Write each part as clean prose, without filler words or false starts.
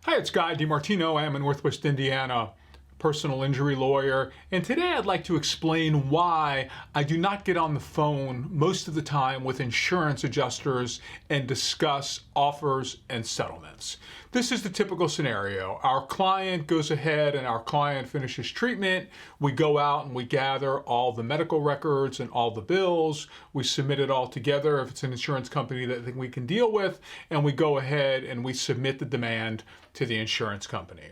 Hi, it's Guy DiMartino. I am in Northwest Indiana, personal injury lawyer, and today I'd like to explain why I do not get on the phone most of the time with insurance adjusters and discuss offers and settlements. This is the typical scenario. Our client goes ahead and our client finishes treatment. We go out and we gather all the medical records and all the bills. We submit it all together if it's an insurance company that I think we can deal with, and we go ahead and we submit the demand to the insurance company.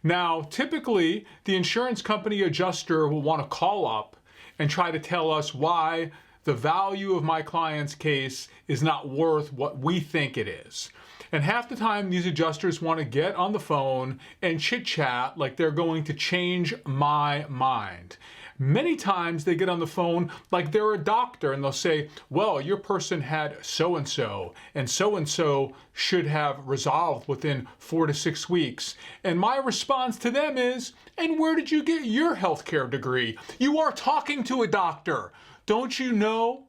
Now, typically, the insurance company adjuster will want to call up and try to tell us why the value of my client's case is not worth what we think it is. And half the time, these adjusters want to get on the phone and chit-chat like they're going to change my mind. Many times they get on the phone like they're a doctor and they'll say, well, your person had so-and-so should have resolved within 4 to 6 weeks. And my response to them is, and where did you get your healthcare degree? You are talking to a doctor. Don't you know?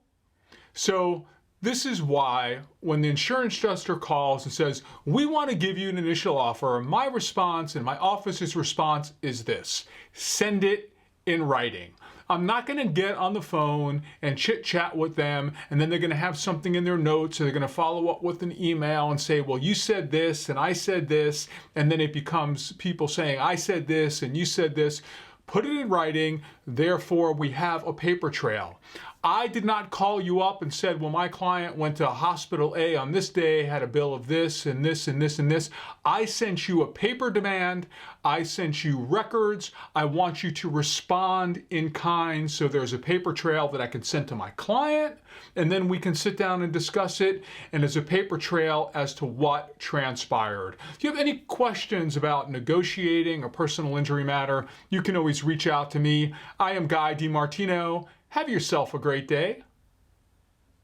So this is why when the insurance adjuster calls and says, we want to give you an initial offer, my response and my office's response is this: send it in writing. I'm not going to get on the phone and chit chat with them and then they're going to have something in their notes or they're going to follow up with an email and say, well, you said this and I said this, and then it becomes people saying, I said this and you said this. Put it in writing, therefore we have a paper trail. I did not call you up and said, well, my client went to hospital A on this day, had a bill of this and this and this and this. I sent you a paper demand. I sent you records. I want you to respond in kind so there's a paper trail that I can send to my client, and then we can sit down and discuss it, and there's a paper trail as to what transpired. If you have any questions about negotiating a personal injury matter, you can always reach out to me. I am Guy DiMartino. Have yourself a great day.